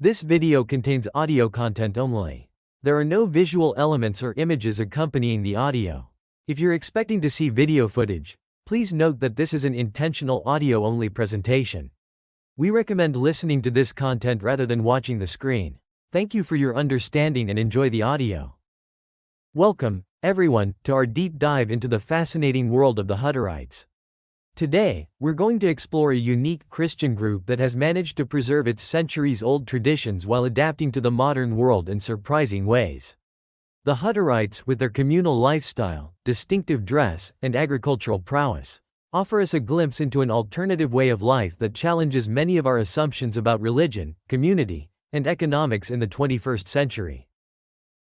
This video contains audio content only. There are no visual elements or images accompanying the audio. If you're expecting to see video footage, please note that this is an intentional audio-only presentation. We recommend listening to this content rather than watching the screen. Thank you for your understanding and enjoy the audio. Welcome, everyone, to our deep dive into the fascinating world of the Hutterites. Today, we're going to explore a unique Christian group that has managed to preserve its centuries-old traditions while adapting to the modern world in surprising ways. The Hutterites, with their communal lifestyle, distinctive dress, and agricultural prowess, offer us a glimpse into an alternative way of life that challenges many of our assumptions about religion, community, and economics in the 21st century.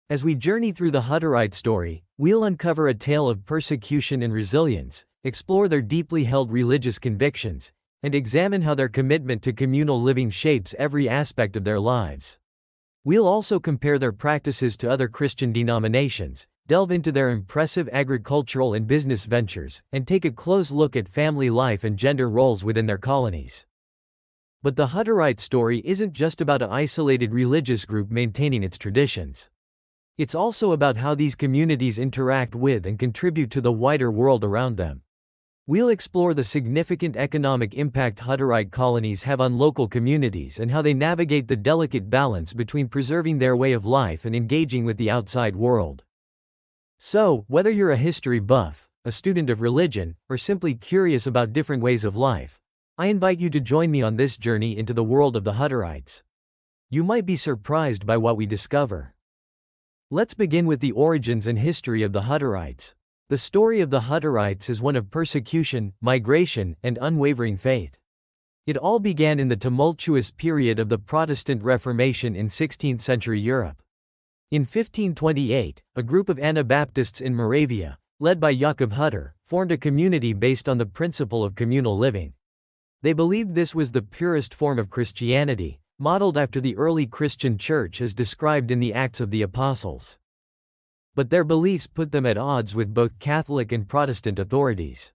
As we journey through the Hutterite story, we'll uncover a tale of persecution and resilience, explore their deeply held religious convictions, and examine how their commitment to communal living shapes every aspect of their lives. We'll also compare their practices to other Christian denominations, delve into their impressive agricultural and business ventures, and take a close look at family life and gender roles within their colonies. But the Hutterite story isn't just about an isolated religious group maintaining its traditions. It's also about how these communities interact with and contribute to the wider world around them. We'll explore the significant economic impact Hutterite colonies have on local communities and how they navigate the delicate balance between preserving their way of life and engaging with the outside world. So, whether you're a history buff, a student of religion, or simply curious about different ways of life, I invite you to join me on this journey into the world of the Hutterites. You might be surprised by what we discover. Let's begin with the origins and history of the Hutterites. The story of the Hutterites is one of persecution, migration, and unwavering faith. It all began in the tumultuous period of the Protestant Reformation in 16th-century Europe. In 1528, a group of Anabaptists in Moravia, led by Jakob Hutter, formed a community based on the principle of communal living. They believed this was the purest form of Christianity, modeled after the early Christian church as described in the Acts of the Apostles. But their beliefs put them at odds with both Catholic and Protestant authorities.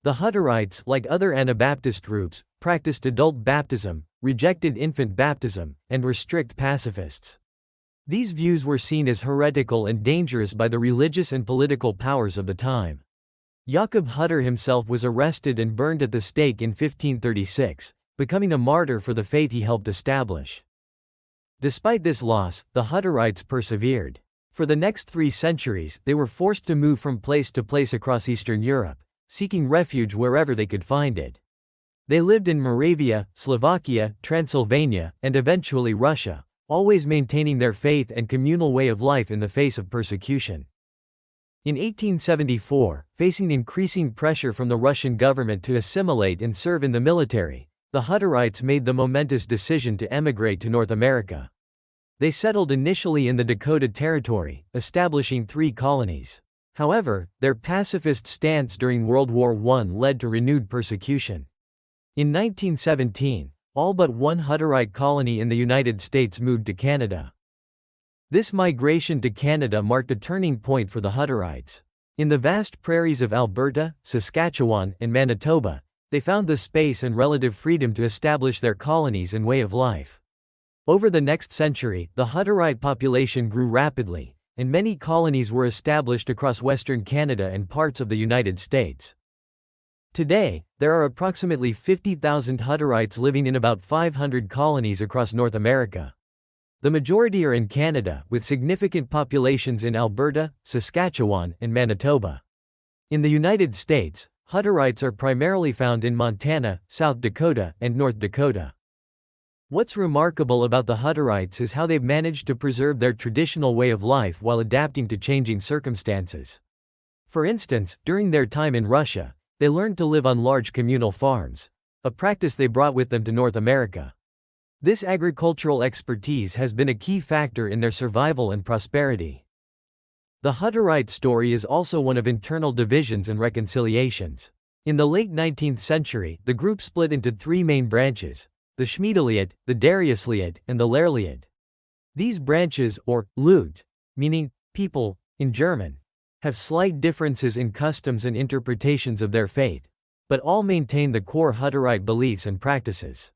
The Hutterites, like other Anabaptist groups, practiced adult baptism, rejected infant baptism, and were strict pacifists. These views were seen as heretical and dangerous by the religious and political powers of the time. Jakob Hutter himself was arrested and burned at the stake in 1536, becoming a martyr for the faith he helped establish. Despite this loss, the Hutterites persevered. For the next 3 centuries, they were forced to move from place to place across Eastern Europe, seeking refuge wherever they could find it. They lived in Moravia, Slovakia, Transylvania, and eventually Russia, always maintaining their faith and communal way of life in the face of persecution. In 1874, facing increasing pressure from the Russian government to assimilate and serve in the military, the Hutterites made the momentous decision to emigrate to North America. They settled initially in the Dakota Territory, establishing 3 colonies. However, their pacifist stance during World War I led to renewed persecution. In 1917, all but one Hutterite colony in the United States moved to Canada. This migration to Canada marked a turning point for the Hutterites. In the vast prairies of Alberta, Saskatchewan, and Manitoba, they found the space and relative freedom to establish their colonies and way of life. Over the next century, the Hutterite population grew rapidly, and many colonies were established across Western Canada and parts of the United States. Today, there are approximately 50,000 Hutterites living in about 500 colonies across North America. The majority are in Canada, with significant populations in Alberta, Saskatchewan, and Manitoba. In the United States, Hutterites are primarily found in Montana, South Dakota, and North Dakota. What's remarkable about the Hutterites is how they've managed to preserve their traditional way of life while adapting to changing circumstances. For instance, during their time in Russia, they learned to live on large communal farms, a practice they brought with them to North America. This agricultural expertise has been a key factor in their survival and prosperity. The Hutterite story is also one of internal divisions and reconciliations. In the late 19th century, the group split into 3 main branches: the Schmiedeliet, the Dariusliet, and the Lehrliet. These branches, or Lut, meaning people, in German, have slight differences in customs and interpretations of their faith, but all maintain the core Hutterite beliefs and practices.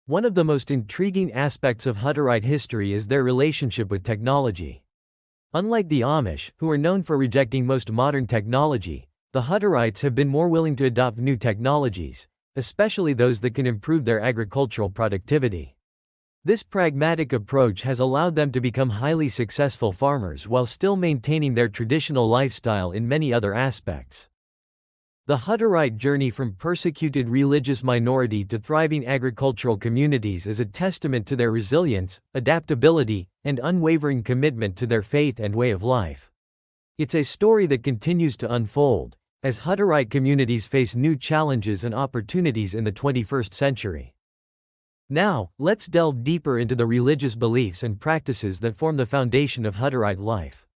One of the most intriguing aspects of Hutterite history is their relationship with technology. Unlike the Amish, who are known for rejecting most modern technology, the Hutterites have been more willing to adopt new technologies, especially those that can improve their agricultural productivity. This pragmatic approach has allowed them to become highly successful farmers while still maintaining their traditional lifestyle in many other aspects. The Hutterite journey from persecuted religious minority to thriving agricultural communities is a testament to their resilience, adaptability, and unwavering commitment to their faith and way of life. It's a story that continues to unfold, as Hutterite communities face new challenges and opportunities in the 21st century. Now, let's delve deeper into the religious beliefs and practices that form the foundation of Hutterite life.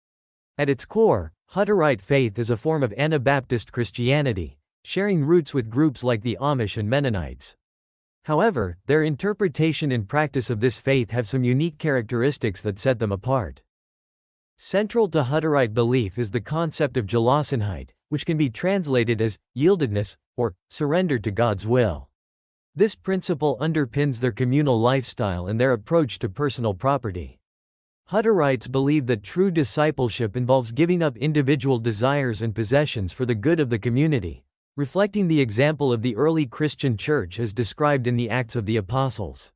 At its core, Hutterite faith is a form of Anabaptist Christianity, sharing roots with groups like the Amish and Mennonites. However, their interpretation and practice of this faith have some unique characteristics that set them apart. Central to Hutterite belief is the concept of Gelassenheit, which can be translated as yieldedness or surrender to God's will. This principle underpins their communal lifestyle and their approach to personal property. Hutterites believe that true discipleship involves giving up individual desires and possessions for the good of the community, reflecting the example of the early Christian church as described in the Acts of the Apostles.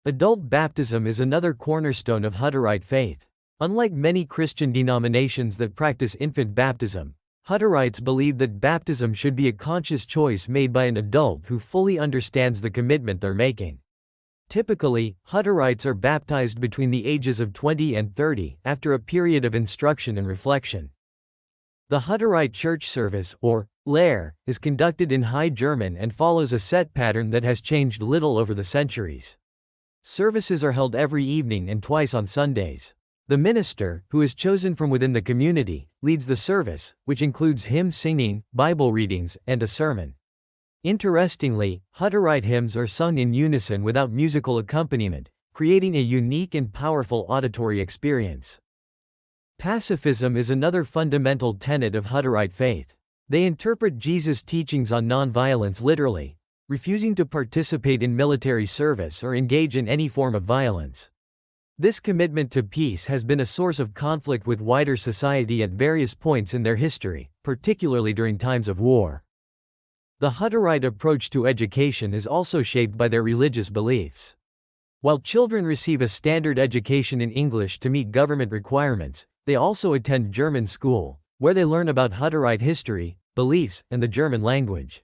Adult baptism is another cornerstone of Hutterite faith. Unlike many Christian denominations that practice infant baptism, Hutterites believe that baptism should be a conscious choice made by an adult who fully understands the commitment they're making. Typically, Hutterites are baptized between the ages of 20 and 30, after a period of instruction and reflection. The Hutterite church service, or Lehre, is conducted in High German and follows a set pattern that has changed little over the centuries. Services are held every evening and twice on Sundays. The minister, who is chosen from within the community, leads the service, which includes hymn singing, Bible readings, and a sermon. Interestingly, Hutterite hymns are sung in unison without musical accompaniment, creating a unique and powerful auditory experience. Pacifism is another fundamental tenet of Hutterite faith. They interpret Jesus' teachings on nonviolence literally, refusing to participate in military service or engage in any form of violence. This commitment to peace has been a source of conflict with wider society at various points in their history, particularly during times of war. The Hutterite approach to education is also shaped by their religious beliefs. While children receive a standard education in English to meet government requirements, they also attend German school, where they learn about Hutterite history, beliefs, and the German language.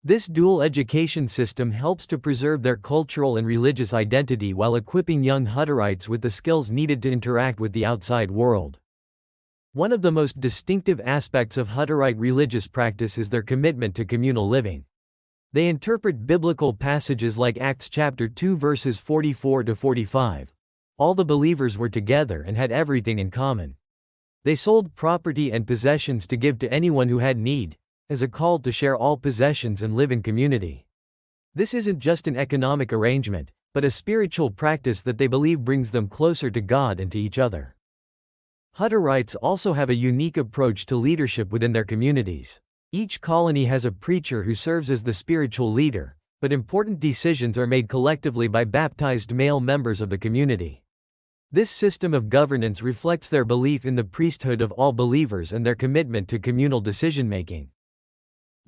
This dual education system helps to preserve their cultural and religious identity while equipping young Hutterites with the skills needed to interact with the outside world. One of the most distinctive aspects of Hutterite religious practice is their commitment to communal living. They interpret biblical passages like Acts chapter 2 verses 44 to 45. All the believers were together and had everything in common. They sold property and possessions to give to anyone who had need, as a call to share all possessions and live in community. This isn't just an economic arrangement, but a spiritual practice that they believe brings them closer to God and to each other. Hutterites also have a unique approach to leadership within their communities. Each colony has a preacher who serves as the spiritual leader, but important decisions are made collectively by baptized male members of the community. This system of governance reflects their belief in the priesthood of all believers and their commitment to communal decision-making.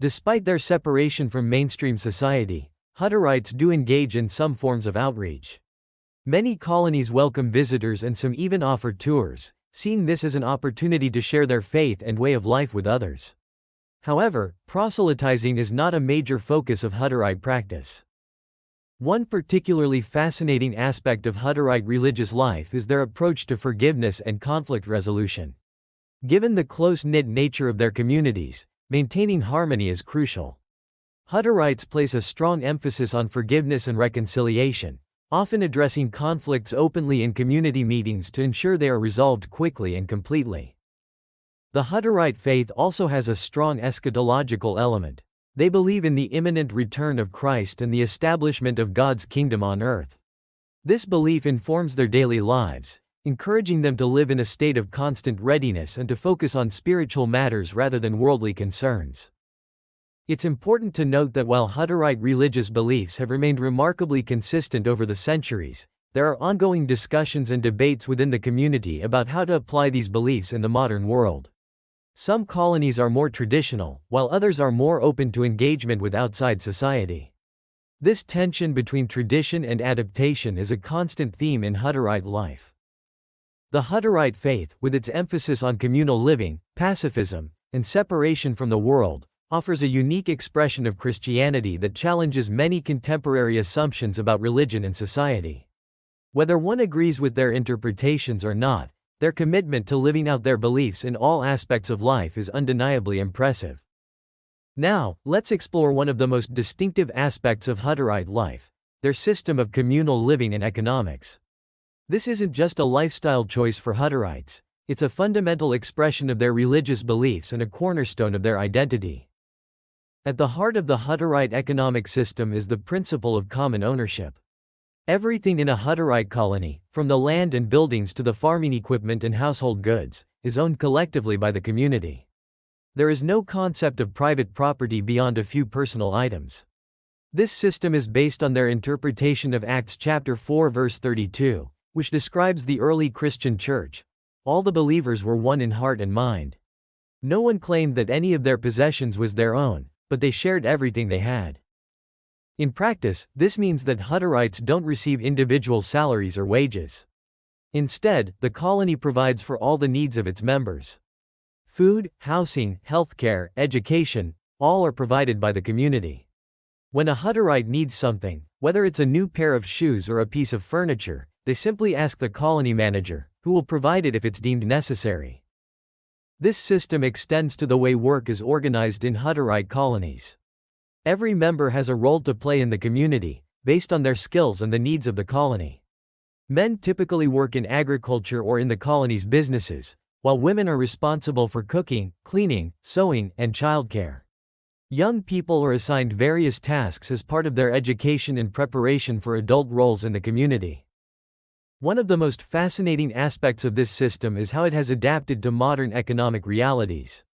Despite their separation from mainstream society, Hutterites do engage in some forms of outreach. Many colonies welcome visitors and some even offer tours, seeing this as an opportunity to share their faith and way of life with others. However, proselytizing is not a major focus of Hutterite practice. One particularly fascinating aspect of Hutterite religious life is their approach to forgiveness and conflict resolution. Given the close-knit nature of their communities, maintaining harmony is crucial. Hutterites place a strong emphasis on forgiveness and reconciliation, often addressing conflicts openly in community meetings to ensure they are resolved quickly and completely. The Hutterite faith also has a strong eschatological element. They believe in the imminent return of Christ and the establishment of God's kingdom on earth. This belief informs their daily lives, encouraging them to live in a state of constant readiness and to focus on spiritual matters rather than worldly concerns. It's important to note that while Hutterite religious beliefs have remained remarkably consistent over the centuries, there are ongoing discussions and debates within the community about how to apply these beliefs in the modern world. Some colonies are more traditional, while others are more open to engagement with outside society. This tension between tradition and adaptation is a constant theme in Hutterite life. The Hutterite faith, with its emphasis on communal living, pacifism, and separation from the world, offers a unique expression of Christianity that challenges many contemporary assumptions about religion and society. Whether one agrees with their interpretations or not, their commitment to living out their beliefs in all aspects of life is undeniably impressive. Now, let's explore one of the most distinctive aspects of Hutterite life: their system of communal living and economics. This isn't just a lifestyle choice for Hutterites, it's a fundamental expression of their religious beliefs and a cornerstone of their identity. At the heart of the Hutterite economic system is the principle of common ownership. Everything in a Hutterite colony, from the land and buildings to the farming equipment and household goods, is owned collectively by the community. There is no concept of private property beyond a few personal items. This system is based on their interpretation of Acts chapter 4 verse 32, which describes the early Christian church. All the believers were one in heart and mind. No one claimed that any of their possessions was their own, but they shared everything they had. In practice, this means that Hutterites don't receive individual salaries or wages. Instead, the colony provides for all the needs of its members. Food, housing, healthcare, education, all are provided by the community. When a Hutterite needs something, whether it's a new pair of shoes or a piece of furniture, they simply ask the colony manager, who will provide it if it's deemed necessary. This system extends to the way work is organized in Hutterite colonies. Every member has a role to play in the community, based on their skills and the needs of the colony. Men typically work in agriculture or in the colony's businesses, while women are responsible for cooking, cleaning, sewing, and childcare. Young people are assigned various tasks as part of their education and preparation for adult roles in the community. One of the most fascinating aspects of this system is how it has adapted to modern economic realities.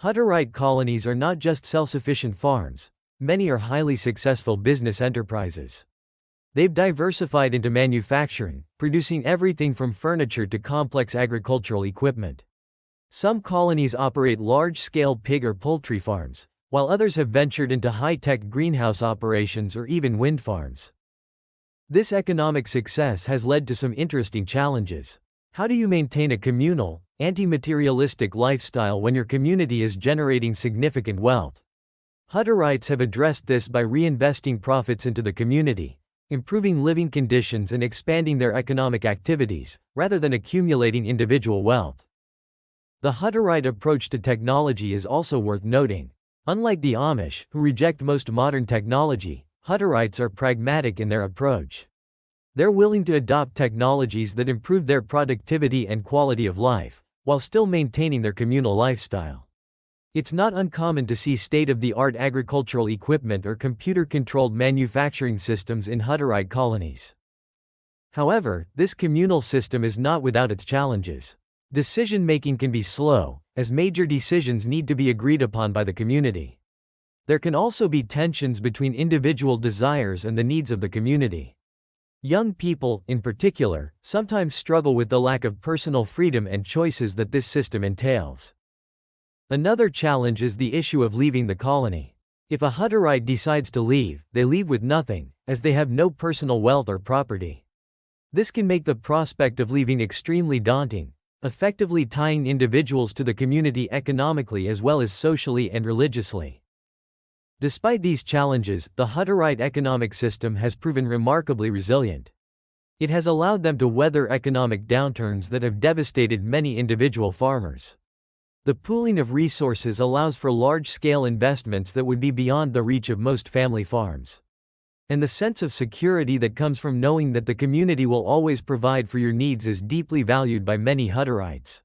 Hutterite colonies are not just self-sufficient farms, many are highly successful business enterprises. They've diversified into manufacturing, producing everything from furniture to complex agricultural equipment. Some colonies operate large-scale pig or poultry farms, while others have ventured into high-tech greenhouse operations or even wind farms. This economic success has led to some interesting challenges. How do you maintain a communal, anti-materialistic lifestyle when your community is generating significant wealth? Hutterites have addressed this by reinvesting profits into the community, improving living conditions and expanding their economic activities, rather than accumulating individual wealth. The Hutterite approach to technology is also worth noting. Unlike the Amish, who reject most modern technology, Hutterites are pragmatic in their approach. They're willing to adopt technologies that improve their productivity and quality of life, while still maintaining their communal lifestyle. It's not uncommon to see state-of-the-art agricultural equipment or computer-controlled manufacturing systems in Hutterite colonies. However, this communal system is not without its challenges. Decision-making can be slow, as major decisions need to be agreed upon by the community. There can also be tensions between individual desires and the needs of the community. Young people, in particular, sometimes struggle with the lack of personal freedom and choices that this system entails. Another challenge is the issue of leaving the colony. If a Hutterite decides to leave, they leave with nothing, as they have no personal wealth or property. This can make the prospect of leaving extremely daunting, effectively tying individuals to the community economically as well as socially and religiously. Despite these challenges, the Hutterite economic system has proven remarkably resilient. It has allowed them to weather economic downturns that have devastated many individual farmers. The pooling of resources allows for large-scale investments that would be beyond the reach of most family farms. And the sense of security that comes from knowing that the community will always provide for your needs is deeply valued by many Hutterites.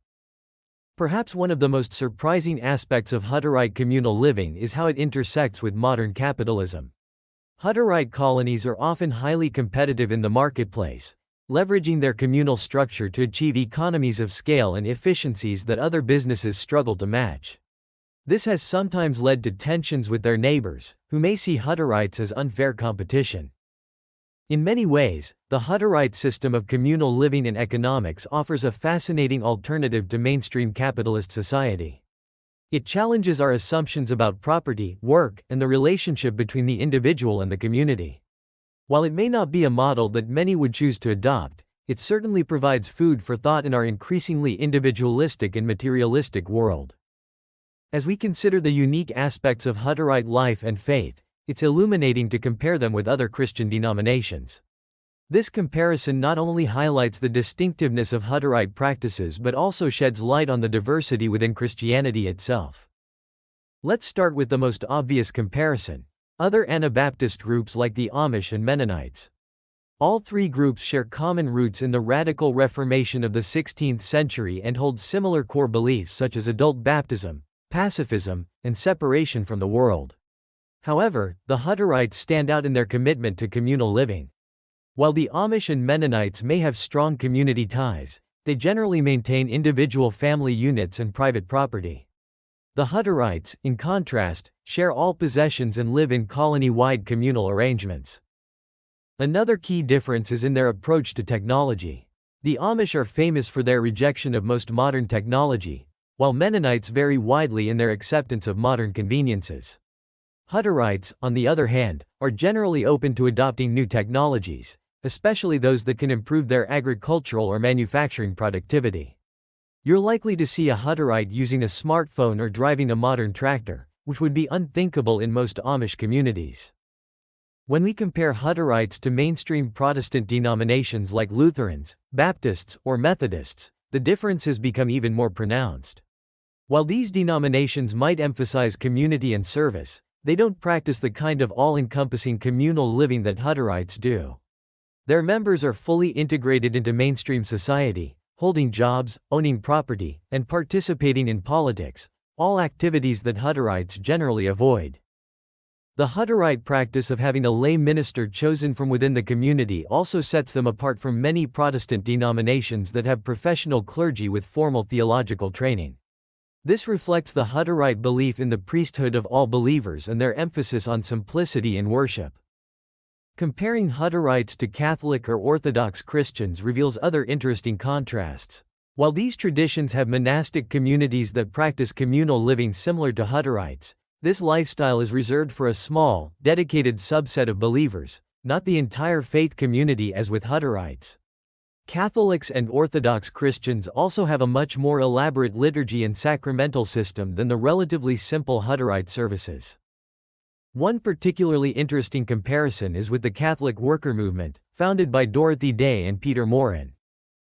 Perhaps one of the most surprising aspects of Hutterite communal living is how it intersects with modern capitalism. Hutterite colonies are often highly competitive in the marketplace, leveraging their communal structure to achieve economies of scale and efficiencies that other businesses struggle to match. This has sometimes led to tensions with their neighbors, who may see Hutterites as unfair competition. In many ways, the Hutterite system of communal living and economics offers a fascinating alternative to mainstream capitalist society. It challenges our assumptions about property, work, and the relationship between the individual and the community. While it may not be a model that many would choose to adopt, it certainly provides food for thought in our increasingly individualistic and materialistic world. As we consider the unique aspects of Hutterite life and faith, it's illuminating to compare them with other Christian denominations. This comparison not only highlights the distinctiveness of Hutterite practices but also sheds light on the diversity within Christianity itself. Let's start with the most obvious comparison: other Anabaptist groups like the Amish and Mennonites. All three groups share common roots in the radical Reformation of the 16th century and hold similar core beliefs such as adult baptism, pacifism, and separation from the world. However, the Hutterites stand out in their commitment to communal living. While the Amish and Mennonites may have strong community ties, they generally maintain individual family units and private property. The Hutterites, in contrast, share all possessions and live in colony-wide communal arrangements. Another key difference is in their approach to technology. The Amish are famous for their rejection of most modern technology, while Mennonites vary widely in their acceptance of modern conveniences. Hutterites, on the other hand, are generally open to adopting new technologies, especially those that can improve their agricultural or manufacturing productivity. You're likely to see a Hutterite using a smartphone or driving a modern tractor, which would be unthinkable in most Amish communities. When we compare Hutterites to mainstream Protestant denominations like Lutherans, Baptists, or Methodists, the differences become even more pronounced. While these denominations might emphasize community and service, they don't practice the kind of all-encompassing communal living that Hutterites do. Their members are fully integrated into mainstream society, holding jobs, owning property, and participating in politics, all activities that Hutterites generally avoid. The Hutterite practice of having a lay minister chosen from within the community also sets them apart from many Protestant denominations that have professional clergy with formal theological training. This reflects the Hutterite belief in the priesthood of all believers and their emphasis on simplicity in worship. Comparing Hutterites to Catholic or Orthodox Christians reveals other interesting contrasts. While these traditions have monastic communities that practice communal living similar to Hutterites, this lifestyle is reserved for a small, dedicated subset of believers, not the entire faith community as with Hutterites. Catholics and Orthodox Christians also have a much more elaborate liturgy and sacramental system than the relatively simple Hutterite services. One particularly interesting comparison is with the Catholic worker movement, founded by Dorothy Day and Peter Morin.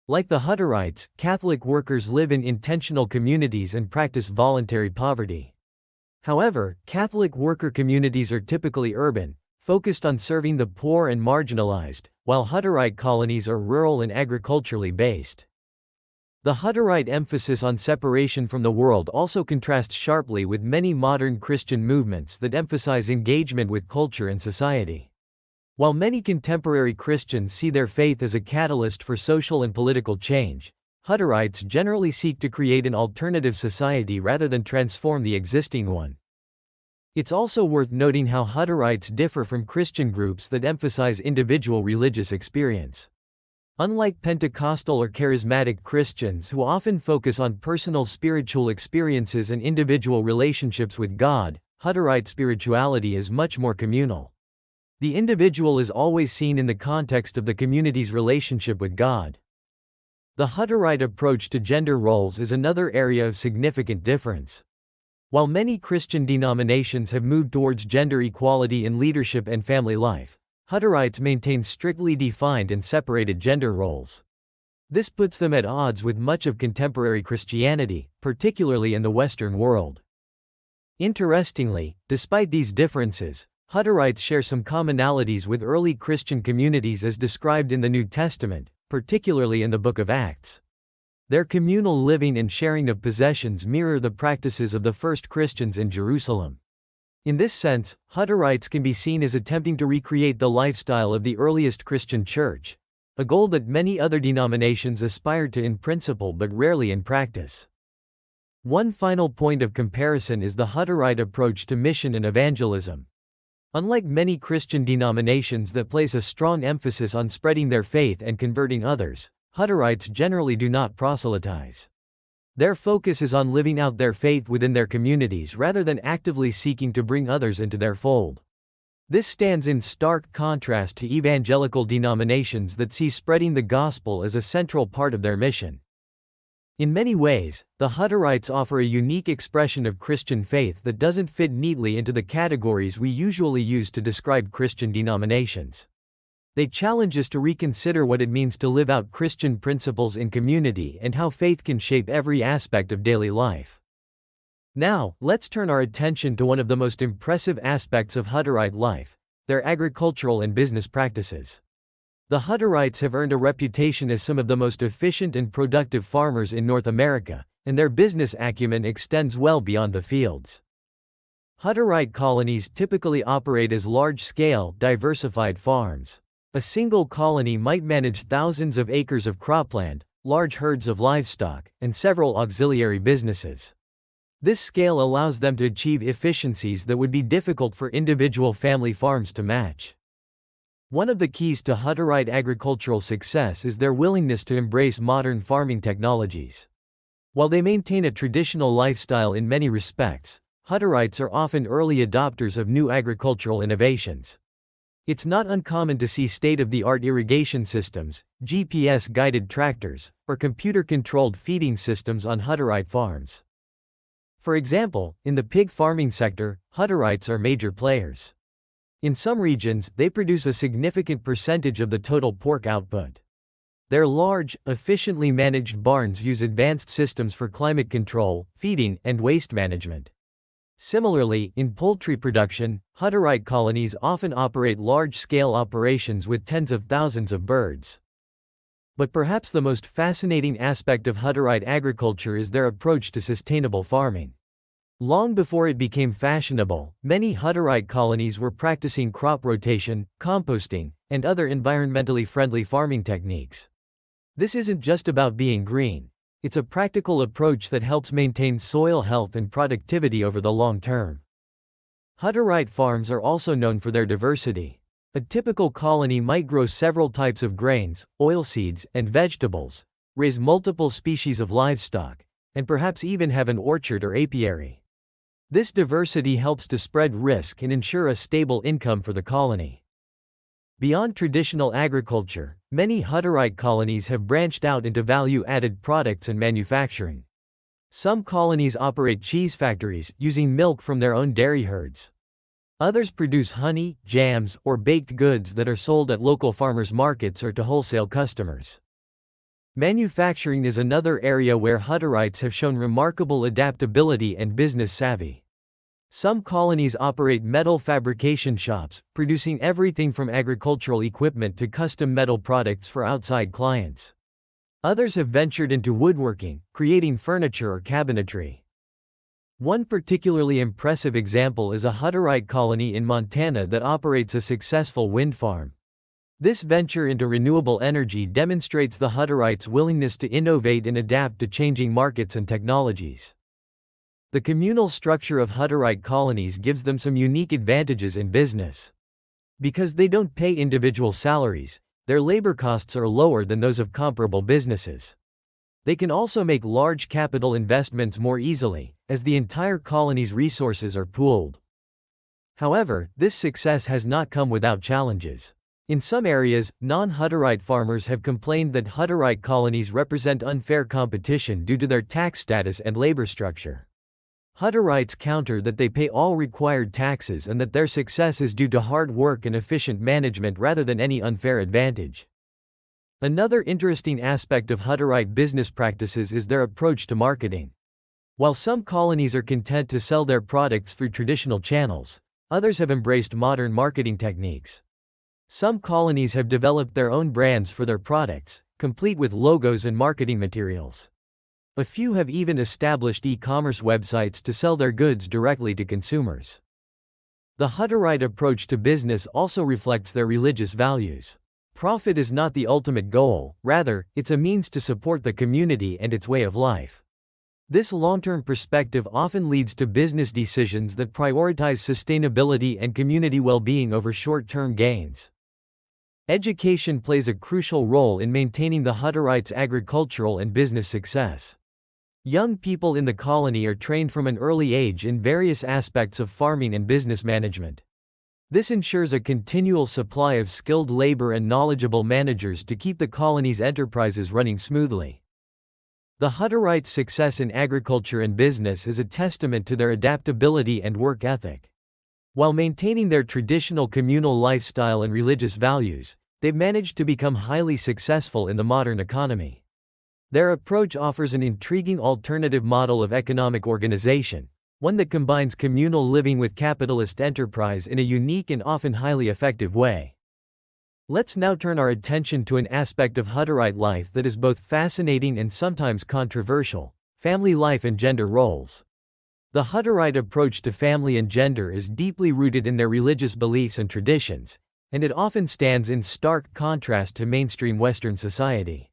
Like the Hutterites, Catholic workers live in intentional communities and practice voluntary poverty. However, Catholic worker communities are typically urban, focused on serving the poor and marginalized, while Hutterite colonies are rural and agriculturally based. The Hutterite emphasis on separation from the world also contrasts sharply with many modern Christian movements that emphasize engagement with culture and society. While many contemporary Christians see their faith as a catalyst for social and political change, Hutterites generally seek to create an alternative society rather than transform the existing one. It's also worth noting how Hutterites differ from Christian groups that emphasize individual religious experience. Unlike Pentecostal or charismatic Christians who often focus on personal spiritual experiences and individual relationships with God, Hutterite spirituality is much more communal. The individual is always seen in the context of the community's relationship with God. The Hutterite approach to gender roles is another area of significant difference. While many Christian denominations have moved towards gender equality in leadership and family life, Hutterites maintain strictly defined and separated gender roles. This puts them at odds with much of contemporary Christianity, particularly in the Western world. Interestingly, despite these differences, Hutterites share some commonalities with early Christian communities as described in the New Testament, particularly in the Book of Acts. Their communal living and sharing of possessions mirror the practices of the first Christians in Jerusalem. In this sense, Hutterites can be seen as attempting to recreate the lifestyle of the earliest Christian church, a goal that many other denominations aspired to in principle but rarely in practice. One final point of comparison is the Hutterite approach to mission and evangelism. Unlike many Christian denominations that place a strong emphasis on spreading their faith and converting others, Hutterites generally do not proselytize. Their focus is on living out their faith within their communities rather than actively seeking to bring others into their fold. This stands in stark contrast to evangelical denominations that see spreading the gospel as a central part of their mission. In many ways, the Hutterites offer a unique expression of Christian faith that doesn't fit neatly into the categories we usually use to describe Christian denominations. They challenge us to reconsider what it means to live out Christian principles in community and how faith can shape every aspect of daily life. Now, let's turn our attention to one of the most impressive aspects of Hutterite life: their agricultural and business practices. The Hutterites have earned a reputation as some of the most efficient and productive farmers in North America, and their business acumen extends well beyond the fields. Hutterite colonies typically operate as large-scale, diversified farms. A single colony might manage thousands of acres of cropland, large herds of livestock, and several auxiliary businesses. This scale allows them to achieve efficiencies that would be difficult for individual family farms to match. One of the keys to Hutterite agricultural success is their willingness to embrace modern farming technologies. While they maintain a traditional lifestyle in many respects, Hutterites are often early adopters of new agricultural innovations. It's not uncommon to see state-of-the-art irrigation systems, GPS-guided tractors, or computer-controlled feeding systems on Hutterite farms. For example, in the pig farming sector, Hutterites are major players. In some regions, they produce a significant percentage of the total pork output. Their large, efficiently managed barns use advanced systems for climate control, feeding, and waste management. Similarly, in poultry production, Hutterite colonies often operate large-scale operations with tens of thousands of birds. But perhaps the most fascinating aspect of Hutterite agriculture is their approach to sustainable farming. Long before it became fashionable, many Hutterite colonies were practicing crop rotation, composting, and other environmentally friendly farming techniques. This isn't just about being green. It's a practical approach that helps maintain soil health and productivity over the long term. Hutterite farms are also known for their diversity. A typical colony might grow several types of grains, oilseeds, and vegetables, raise multiple species of livestock, and perhaps even have an orchard or apiary. This diversity helps to spread risk and ensure a stable income for the colony. Beyond traditional agriculture, many Hutterite colonies have branched out into value-added products and manufacturing. Some colonies operate cheese factories, using milk from their own dairy herds. Others produce honey, jams, or baked goods that are sold at local farmers' markets or to wholesale customers. Manufacturing is another area where Hutterites have shown remarkable adaptability and business savvy. Some colonies operate metal fabrication shops, producing everything from agricultural equipment to custom metal products for outside clients. Others have ventured into woodworking, creating furniture or cabinetry. One particularly impressive example is a Hutterite colony in Montana that operates a successful wind farm. This venture into renewable energy demonstrates the Hutterites' willingness to innovate and adapt to changing markets and technologies. The communal structure of Hutterite colonies gives them some unique advantages in business. Because they don't pay individual salaries, their labor costs are lower than those of comparable businesses. They can also make large capital investments more easily, as the entire colony's resources are pooled. However, this success has not come without challenges. In some areas, non-Hutterite farmers have complained that Hutterite colonies represent unfair competition due to their tax status and labor structure. Hutterites counter that they pay all required taxes and that their success is due to hard work and efficient management rather than any unfair advantage. Another interesting aspect of Hutterite business practices is their approach to marketing. While some colonies are content to sell their products through traditional channels, others have embraced modern marketing techniques. Some colonies have developed their own brands for their products, complete with logos and marketing materials. A few have even established e-commerce websites to sell their goods directly to consumers. The Hutterite approach to business also reflects their religious values. Profit is not the ultimate goal, rather, it's a means to support the community and its way of life. This long-term perspective often leads to business decisions that prioritize sustainability and community well-being over short-term gains. Education plays a crucial role in maintaining the Hutterites' agricultural and business success. Young people in the colony are trained from an early age in various aspects of farming and business management. This ensures a continual supply of skilled labor and knowledgeable managers to keep the colony's enterprises running smoothly. The Hutterites' success in agriculture and business is a testament to their adaptability and work ethic. While maintaining their traditional communal lifestyle and religious values, they've managed to become highly successful in the modern economy. Their approach offers an intriguing alternative model of economic organization, one that combines communal living with capitalist enterprise in a unique and often highly effective way. Let's now turn our attention to an aspect of Hutterite life that is both fascinating and sometimes controversial: family life and gender roles. The Hutterite approach to family and gender is deeply rooted in their religious beliefs and traditions, and it often stands in stark contrast to mainstream Western society.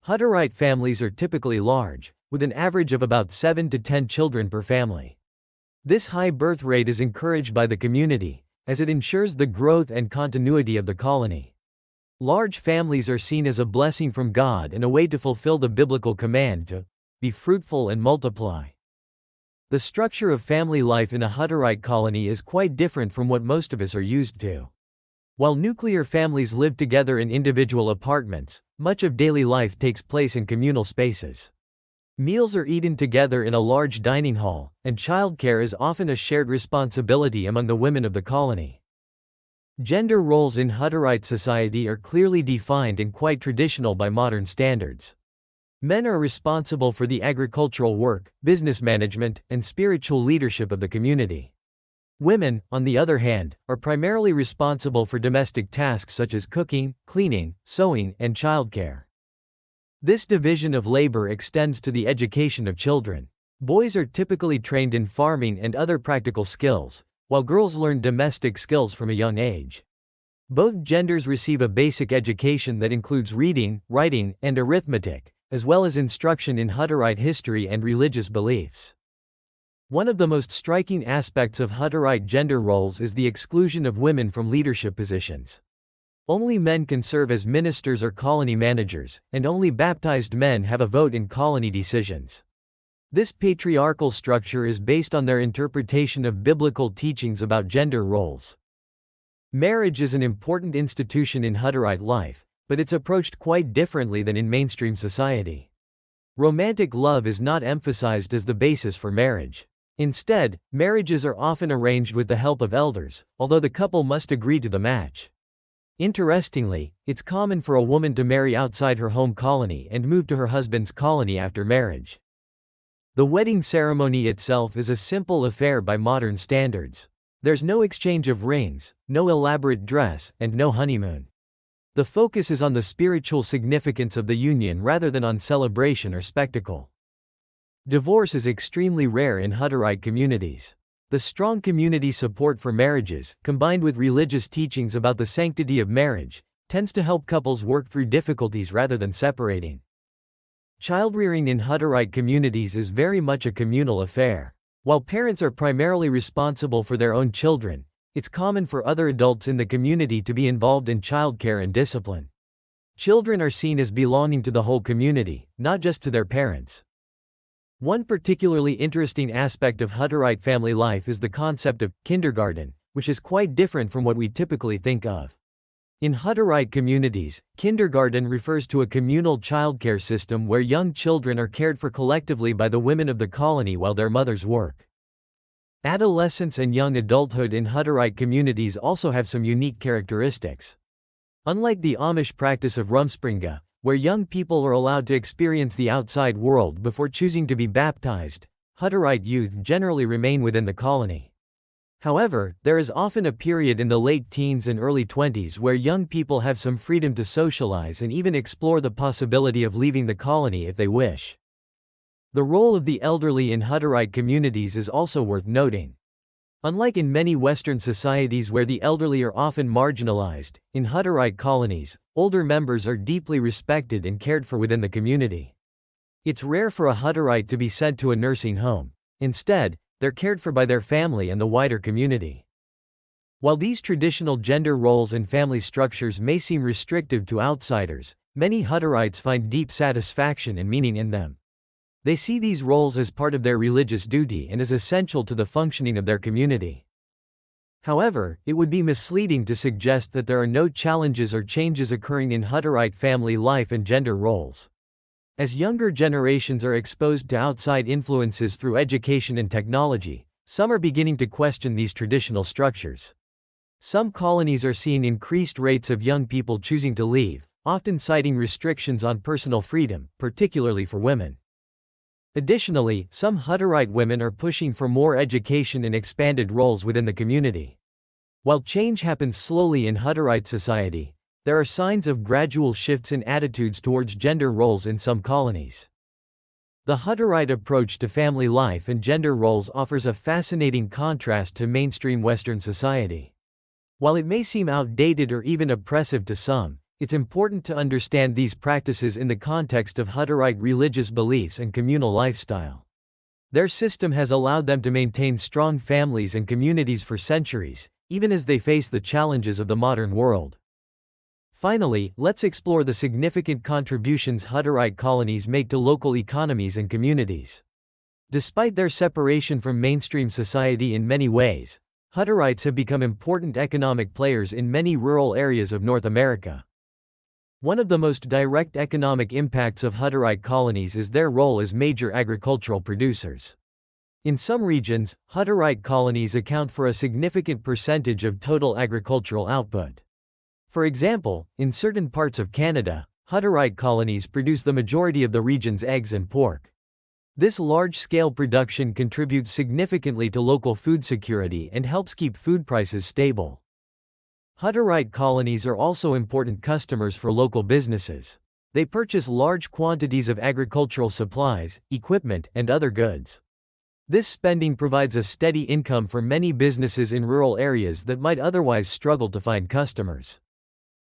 Hutterite families are typically large, with an average of about 7 to 10 children per family. This high birth rate is encouraged by the community, as it ensures the growth and continuity of the colony. Large families are seen as a blessing from God and a way to fulfill the biblical command to be fruitful and multiply. The structure of family life in a Hutterite colony is quite different from what most of us are used to. While nuclear families live together in individual apartments, much of daily life takes place in communal spaces. Meals are eaten together in a large dining hall, and childcare is often a shared responsibility among the women of the colony. Gender roles in Hutterite society are clearly defined and quite traditional by modern standards. Men are responsible for the agricultural work, business management, and spiritual leadership of the community. Women, on the other hand, are primarily responsible for domestic tasks such as cooking, cleaning, sewing, and childcare. This division of labor extends to the education of children. Boys are typically trained in farming and other practical skills, while girls learn domestic skills from a young age. Both genders receive a basic education that includes reading, writing, and arithmetic, as well as instruction in Hutterite history and religious beliefs. One of the most striking aspects of Hutterite gender roles is the exclusion of women from leadership positions. Only men can serve as ministers or colony managers, and only baptized men have a vote in colony decisions. This patriarchal structure is based on their interpretation of biblical teachings about gender roles. Marriage is an important institution in Hutterite life, but it's approached quite differently than in mainstream society. Romantic love is not emphasized as the basis for marriage. Instead, marriages are often arranged with the help of elders, although the couple must agree to the match. Interestingly, it's common for a woman to marry outside her home colony and move to her husband's colony after marriage. The wedding ceremony itself is a simple affair by modern standards. There's no exchange of rings, no elaborate dress, and no honeymoon. The focus is on the spiritual significance of the union rather than on celebration or spectacle. Divorce is extremely rare in Hutterite communities. The strong community support for marriages, combined with religious teachings about the sanctity of marriage, tends to help couples work through difficulties rather than separating. Childrearing in Hutterite communities is very much a communal affair. While parents are primarily responsible for their own children, it's common for other adults in the community to be involved in childcare and discipline. Children are seen as belonging to the whole community, not just to their parents. One particularly interesting aspect of Hutterite family life is the concept of kindergarten, which is quite different from what we typically think of. In Hutterite communities, kindergarten refers to a communal childcare system where young children are cared for collectively by the women of the colony while their mothers work. Adolescence and young adulthood in Hutterite communities also have some unique characteristics. Unlike the Amish practice of rumspringa, where young people are allowed to experience the outside world before choosing to be baptized, Hutterite youth generally remain within the colony. However, there is often a period in the late teens and early 20s where young people have some freedom to socialize and even explore the possibility of leaving the colony if they wish. The role of the elderly in Hutterite communities is also worth noting. Unlike in many Western societies where the elderly are often marginalized, in Hutterite colonies, older members are deeply respected and cared for within the community. It's rare for a Hutterite to be sent to a nursing home. Instead, they're cared for by their family and the wider community. While these traditional gender roles and family structures may seem restrictive to outsiders, many Hutterites find deep satisfaction and meaning in them. They see these roles as part of their religious duty and as essential to the functioning of their community. However, it would be misleading to suggest that there are no challenges or changes occurring in Hutterite family life and gender roles. As younger generations are exposed to outside influences through education and technology, some are beginning to question these traditional structures. Some colonies are seeing increased rates of young people choosing to leave, often citing restrictions on personal freedom, particularly for women. Additionally, some Hutterite women are pushing for more education and expanded roles within the community. While change happens slowly in Hutterite society, there are signs of gradual shifts in attitudes towards gender roles in some colonies. The Hutterite approach to family life and gender roles offers a fascinating contrast to mainstream Western society. While it may seem outdated or even oppressive to some, it's important to understand these practices in the context of Hutterite religious beliefs and communal lifestyle. Their system has allowed them to maintain strong families and communities for centuries, even as they face the challenges of the modern world. Finally, let's explore the significant contributions Hutterite colonies make to local economies and communities. Despite their separation from mainstream society in many ways, Hutterites have become important economic players in many rural areas of North America. One of the most direct economic impacts of Hutterite colonies is their role as major agricultural producers. In some regions, Hutterite colonies account for a significant percentage of total agricultural output. For example, in certain parts of Canada, Hutterite colonies produce the majority of the region's eggs and pork. This large-scale production contributes significantly to local food security and helps keep food prices stable. Hutterite colonies are also important customers for local businesses. They purchase large quantities of agricultural supplies, equipment, and other goods. This spending provides a steady income for many businesses in rural areas that might otherwise struggle to find customers.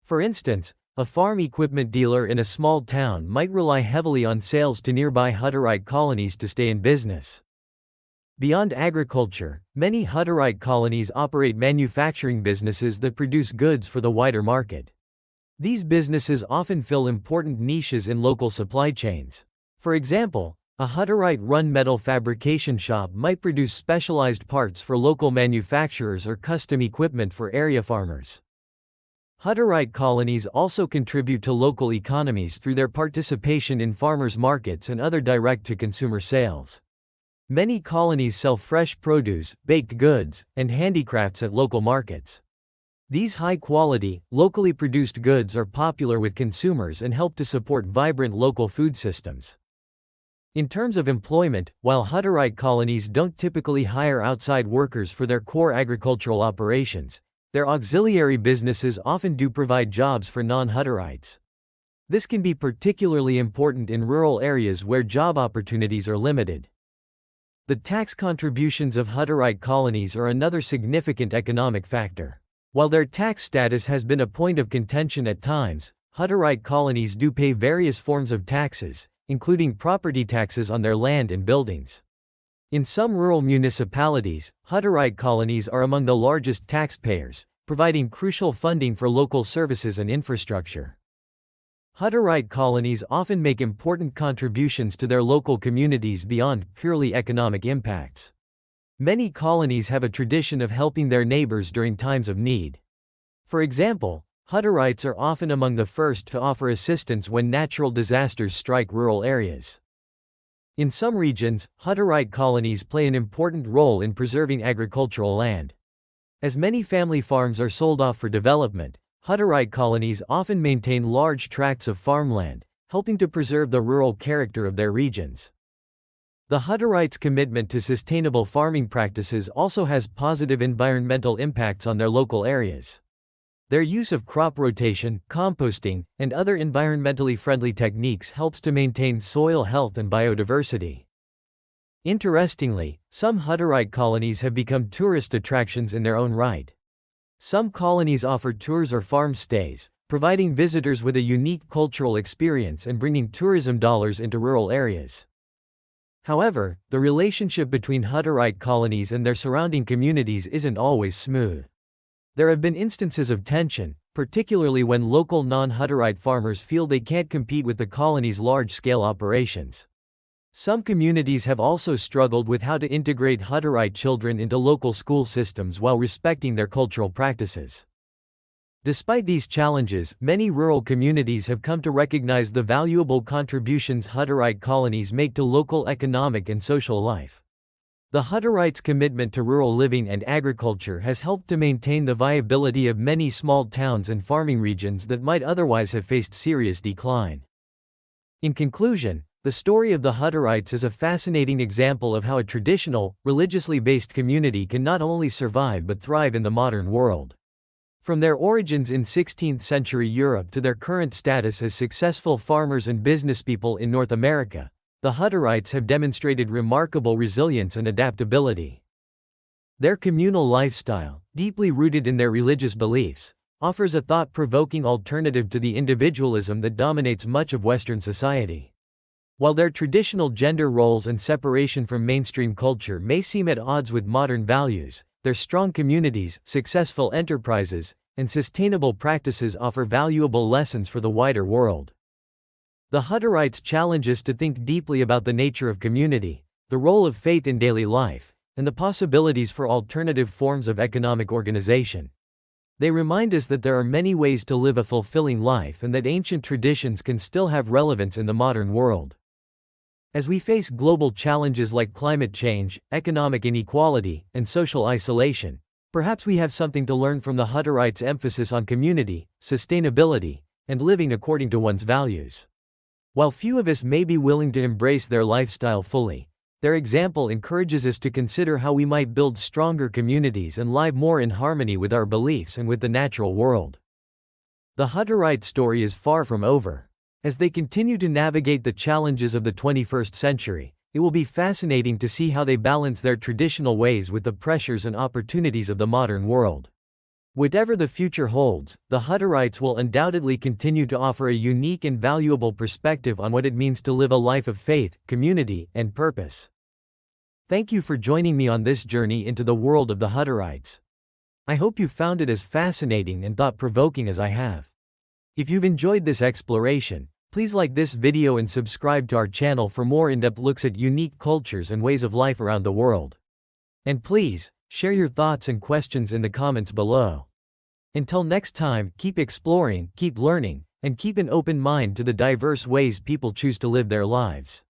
For instance, a farm equipment dealer in a small town might rely heavily on sales to nearby Hutterite colonies to stay in business. Beyond agriculture, many Hutterite colonies operate manufacturing businesses that produce goods for the wider market. These businesses often fill important niches in local supply chains. For example, a Hutterite-run metal fabrication shop might produce specialized parts for local manufacturers or custom equipment for area farmers. Hutterite colonies also contribute to local economies through their participation in farmers' markets and other direct-to-consumer sales. Many colonies sell fresh produce, baked goods, and handicrafts at local markets. These high-quality, locally produced goods are popular with consumers and help to support vibrant local food systems. In terms of employment, while Hutterite colonies don't typically hire outside workers for their core agricultural operations, their auxiliary businesses often do provide jobs for non-Hutterites. This can be particularly important in rural areas where job opportunities are limited. The tax contributions of Hutterite colonies are another significant economic factor. While their tax status has been a point of contention at times, Hutterite colonies do pay various forms of taxes, including property taxes on their land and buildings. In some rural municipalities, Hutterite colonies are among the largest taxpayers, providing crucial funding for local services and infrastructure. Hutterite colonies often make important contributions to their local communities beyond purely economic impacts. Many colonies have a tradition of helping their neighbors during times of need. For example, Hutterites are often among the first to offer assistance when natural disasters strike rural areas. In some regions, Hutterite colonies play an important role in preserving agricultural land. As many family farms are sold off for development, Hutterite colonies often maintain large tracts of farmland, helping to preserve the rural character of their regions. The Hutterites' commitment to sustainable farming practices also has positive environmental impacts on their local areas. Their use of crop rotation, composting, and other environmentally friendly techniques helps to maintain soil health and biodiversity. Interestingly, some Hutterite colonies have become tourist attractions in their own right. Some colonies offer tours or farm stays, providing visitors with a unique cultural experience and bringing tourism dollars into rural areas. However, the relationship between Hutterite colonies and their surrounding communities isn't always smooth. There have been instances of tension, particularly when local non-Hutterite farmers feel they can't compete with the colony's large-scale operations. Some communities have also struggled with how to integrate Hutterite children into local school systems while respecting their cultural practices. Despite these challenges, many rural communities have come to recognize the valuable contributions Hutterite colonies make to local economic and social life. The Hutterites' commitment to rural living and agriculture has helped to maintain the viability of many small towns and farming regions that might otherwise have faced serious decline. In conclusion, the story of the Hutterites is a fascinating example of how a traditional, religiously based community can not only survive but thrive in the modern world. From their origins in 16th-century Europe to their current status as successful farmers and businesspeople in North America, the Hutterites have demonstrated remarkable resilience and adaptability. Their communal lifestyle, deeply rooted in their religious beliefs, offers a thought-provoking alternative to the individualism that dominates much of Western society. While their traditional gender roles and separation from mainstream culture may seem at odds with modern values, their strong communities, successful enterprises, and sustainable practices offer valuable lessons for the wider world. The Hutterites challenge us to think deeply about the nature of community, the role of faith in daily life, and the possibilities for alternative forms of economic organization. They remind us that there are many ways to live a fulfilling life and that ancient traditions can still have relevance in the modern world. As we face global challenges like climate change, economic inequality, and social isolation, perhaps we have something to learn from the Hutterites' emphasis on community, sustainability, and living according to one's values. While few of us may be willing to embrace their lifestyle fully, their example encourages us to consider how we might build stronger communities and live more in harmony with our beliefs and with the natural world. The Hutterite story is far from over. As they continue to navigate the challenges of the 21st century, it will be fascinating to see how they balance their traditional ways with the pressures and opportunities of the modern world. Whatever the future holds, the Hutterites will undoubtedly continue to offer a unique and valuable perspective on what it means to live a life of faith, community, and purpose. Thank you for joining me on this journey into the world of the Hutterites. I hope you found it as fascinating and thought-provoking as I have. If you've enjoyed this exploration, please like this video and subscribe to our channel for more in-depth looks at unique cultures and ways of life around the world. And please, share your thoughts and questions in the comments below. Until next time, keep exploring, keep learning, and keep an open mind to the diverse ways people choose to live their lives.